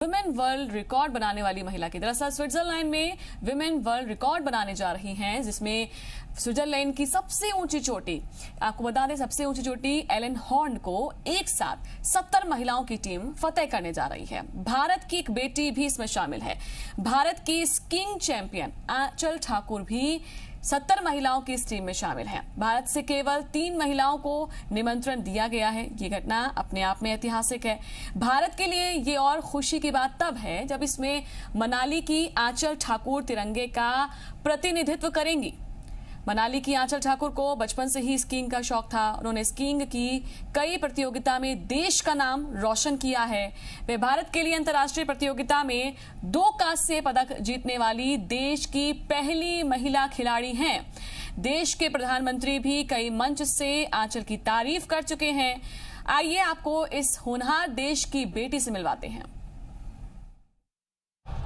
Women world record बनाने वाली महिला की दरअसल स्विट्जरलैंड में विमेन वर्ल्ड रिकॉर्ड बनाने जा रही हैं, जिसमें स्विट्जरलैंड की सबसे ऊंची चोटी, आपको बता दें सबसे ऊंची चोटी एलन हॉर्न को एक साथ 70 महिलाओं की टीम फतेह करने जा रही है। भारत की एक बेटी भी इसमें शामिल है। भारत की स्कीइंग चैंपियन आंचल ठाकुर भी 70 महिलाओं की इस टीम में शामिल है। भारत से केवल 3 महिलाओं को निमंत्रण दिया गया है। ये घटना अपने आप में ऐतिहासिक है। भारत के लिए ये और खुशी की बात तब है जब इसमें मनाली की आंचल ठाकुर तिरंगे का प्रतिनिधित्व करेंगी। मनाली की आंचल ठाकुर को बचपन से ही स्कीइंग का शौक था। उन्होंने स्कीइंग की कई प्रतियोगिता में देश का नाम रोशन किया है। वे भारत के लिए अंतर्राष्ट्रीय प्रतियोगिता में 2 कांस्य पदक जीतने वाली देश की पहली महिला खिलाड़ी हैं। देश के प्रधानमंत्री भी कई मंच से आंचल की तारीफ कर चुके हैं। आइए आपको इस होनहार देश की बेटी से मिलवाते हैं।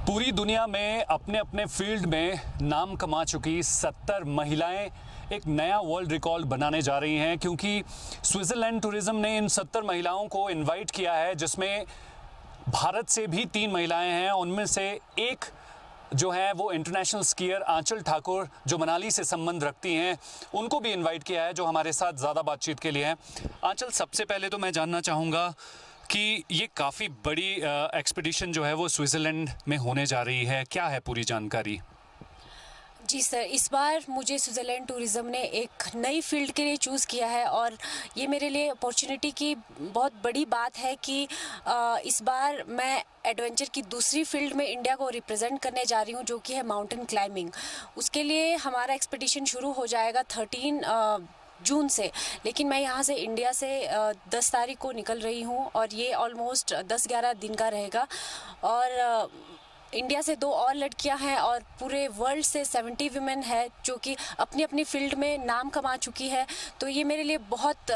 पूरी दुनिया में अपने अपने फील्ड में नाम कमा चुकी 70 महिलाएं एक नया वर्ल्ड रिकॉर्ड बनाने जा रही हैं, क्योंकि स्विट्जरलैंड टूरिज्म ने इन 70 महिलाओं को इनवाइट किया है, जिसमें भारत से भी 3 महिलाएं हैं। उनमें से एक जो है वो इंटरनेशनल स्कीयर आंचल ठाकुर, जो मनाली से संबंध रखती हैं, उनको भी इनवाइट किया है, जो हमारे साथ ज़्यादा बातचीत के लिए हैं। आंचल, सबसे पहले तो मैं जानना चाहूँगा कि ये काफ़ी बड़ी एक्सपीडिशन जो है वो स्विट्ज़रलैंड में होने जा रही है, क्या है पूरी जानकारी? जी सर, इस बार मुझे स्विट्ज़रलैंड टूरिज़्म ने एक नई फील्ड के लिए चूज़ किया है और ये मेरे लिए अपॉर्चुनिटी की बहुत बड़ी बात है कि इस बार मैं एडवेंचर की दूसरी फील्ड में इंडिया को रिप्रेजेंट करने जा रही हूँ, जो कि है माउंटेन क्लाइंबिंग। उसके लिए हमारा एक्सपीडिशन शुरू हो जाएगा 13 जून से, लेकिन मैं यहाँ से इंडिया से 10 तारीख को निकल रही हूँ और ये ऑलमोस्ट 10-11 दिन का रहेगा। और इंडिया से 2 और लड़कियां हैं और पूरे वर्ल्ड से 70 वीमेन है जो कि अपनी अपनी फील्ड में नाम कमा चुकी है। तो ये मेरे लिए बहुत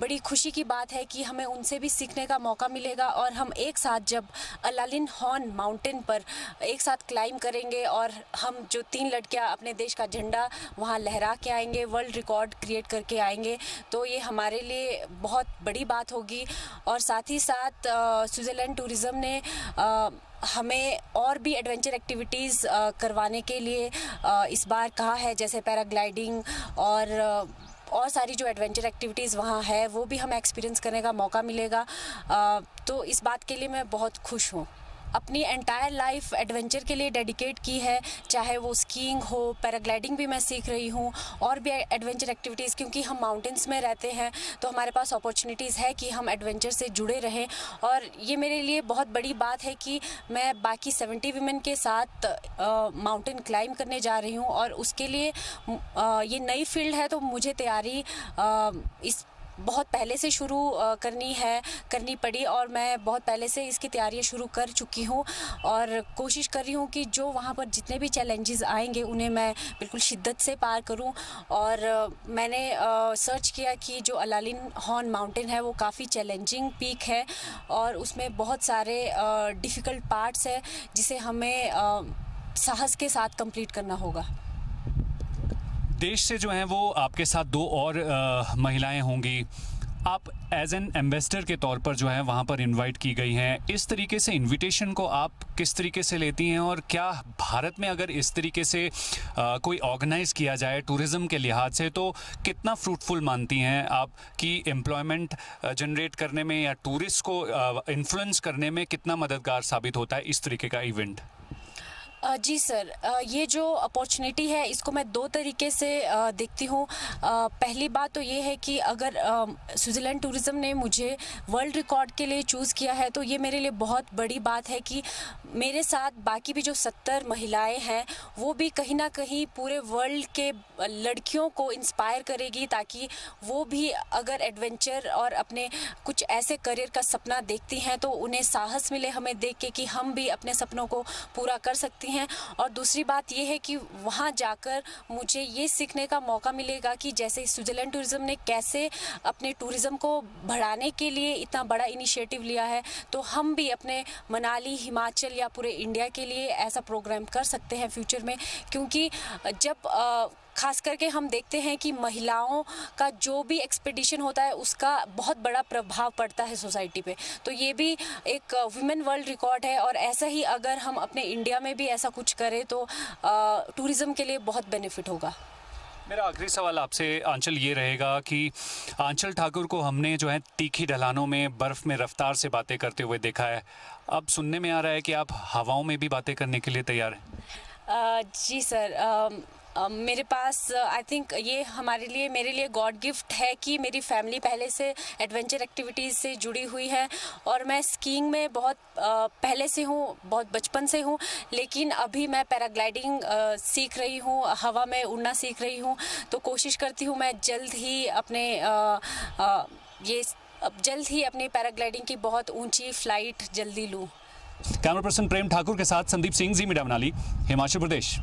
बड़ी खुशी की बात है कि हमें उनसे भी सीखने का मौका मिलेगा और हम एक साथ जब एलन हॉर्न माउंटेन पर एक साथ क्लाइंब करेंगे और हम जो 3 लड़कियां अपने देश का झंडा वहाँ लहरा के आएंगे, वर्ल्ड रिकॉर्ड क्रिएट करके आएंगे, तो ये हमारे लिए बहुत बड़ी बात होगी। और साथ ही साथ स्विट्ज़रलैंड टूरिज़्म ने हमें और भी एडवेंचर एक्टिविटीज़ करवाने के लिए इस बार कहा है, जैसे पैराग्लाइडिंग और सारी जो एडवेंचर एक्टिविटीज़ वहाँ है वो भी हमें एक्सपीरियंस करने का मौका मिलेगा। तो इस बात के लिए मैं बहुत खुश हूँ। अपनी एंटायर लाइफ एडवेंचर के लिए डेडिकेट की है, चाहे वो स्कीइंग हो, पैराग्लाइडिंग भी मैं सीख रही हूँ और भी एडवेंचर एक्टिविटीज़, क्योंकि हम माउंटेन्स में रहते हैं तो हमारे पास अपॉर्चुनिटीज़ है कि हम एडवेंचर से जुड़े रहें। और ये मेरे लिए बहुत बड़ी बात है कि मैं बाकी 70 वीमेन के साथ माउंटेन क्लाइंब करने जा रही हूँ और उसके लिए ये नई फील्ड है, तो मुझे तैयारी इस बहुत पहले से शुरू करनी पड़ी और मैं बहुत पहले से इसकी तैयारियां शुरू कर चुकी हूं और कोशिश कर रही हूं कि जो वहां पर जितने भी चैलेंजेस आएंगे उन्हें मैं बिल्कुल शिद्दत से पार करूं। और मैंने सर्च किया कि जो एलन हॉर्न माउंटेन है वो काफ़ी चैलेंजिंग पीक है और उसमें बहुत सारे डिफ़िकल्ट पार्ट्स है जिसे हमें साहस के साथ कंप्लीट करना होगा। देश से जो हैं वो आपके साथ 2 और महिलाएं होंगी। आप एज एन एम्बेसडर के तौर पर जो है वहाँ पर इनवाइट की गई हैं। इस तरीके से इनविटेशन को आप किस तरीके से लेती हैं और क्या भारत में अगर इस तरीके से कोई ऑर्गेनाइज़ किया जाए टूरिज़्म के लिहाज से तो कितना फ्रूटफुल मानती हैं आप कि एम्प्लॉयमेंट जनरेट करने में या टूरिस्ट को इन्फ्लुएंस करने में कितना मददगार साबित होता है इस तरीके का इवेंट? जी सर, ये जो अपॉर्चुनिटी है इसको मैं 2 तरीके से देखती हूँ। पहली बात तो ये है कि अगर स्विट्ज़रलैंड टूरिज़्म ने मुझे वर्ल्ड रिकॉर्ड के लिए चूज़ किया है तो ये मेरे लिए बहुत बड़ी बात है कि मेरे साथ बाकी भी जो 70 महिलाएं हैं वो भी कहीं ना कहीं पूरे वर्ल्ड के लड़कियों को इंस्पायर करेगी, ताकि वो भी अगर एडवेंचर और अपने कुछ ऐसे करियर का सपना देखती हैं तो उन्हें साहस मिले हमें देख के कि हम भी अपने सपनों को पूरा कर सकती हैं। और दूसरी बात ये है कि वहाँ जाकर मुझे ये सीखने का मौका मिलेगा कि जैसे स्विट्ज़रलैंड टूरिज़्म ने कैसे अपने टूरिज़्म को बढ़ाने के लिए इतना बड़ा इनिशिएटिव लिया है, तो हम भी अपने मनाली, हिमाचल या पूरे इंडिया के लिए ऐसा प्रोग्राम कर सकते हैं फ्यूचर में। क्योंकि जब खास करके हम देखते हैं कि महिलाओं का जो भी एक्सपेडिशन होता है उसका बहुत बड़ा प्रभाव पड़ता है सोसाइटी पे। तो ये भी एक वुमेन वर्ल्ड रिकॉर्ड है, और ऐसा ही अगर हम अपने इंडिया में भी ऐसा कुछ करें तो टूरिज्म के लिए बहुत बेनिफिट होगा। मेरा आखिरी सवाल आपसे आंचल ये रहेगा कि आंचल ठाकुर को हमने जो है तीखी ढलानों में बर्फ़ में रफ्तार से बातें करते हुए देखा है, अब सुनने में आ रहा है कि आप हवाओं में भी बातें करने के लिए तैयार हैं। जी सर, मेरे पास आई थिंक ये मेरे लिए गॉड गिफ्ट है कि मेरी फैमिली पहले से एडवेंचर एक्टिविटीज़ से जुड़ी हुई है, और मैं स्कीइंग में बहुत पहले से हूँ, बहुत बचपन से हूँ। लेकिन अभी मैं पैराग्लाइडिंग सीख रही हूँ, हवा में उड़ना सीख रही हूँ। तो कोशिश करती हूँ मैं जल्द ही अपनी पैराग्लाइडिंग की बहुत ऊंची फ्लाइट जल्दी लूँ। कैमरा पर्सन प्रेम ठाकुर के साथ संदीप सिंह, जी मीडिया मनाली, हिमाचल प्रदेश।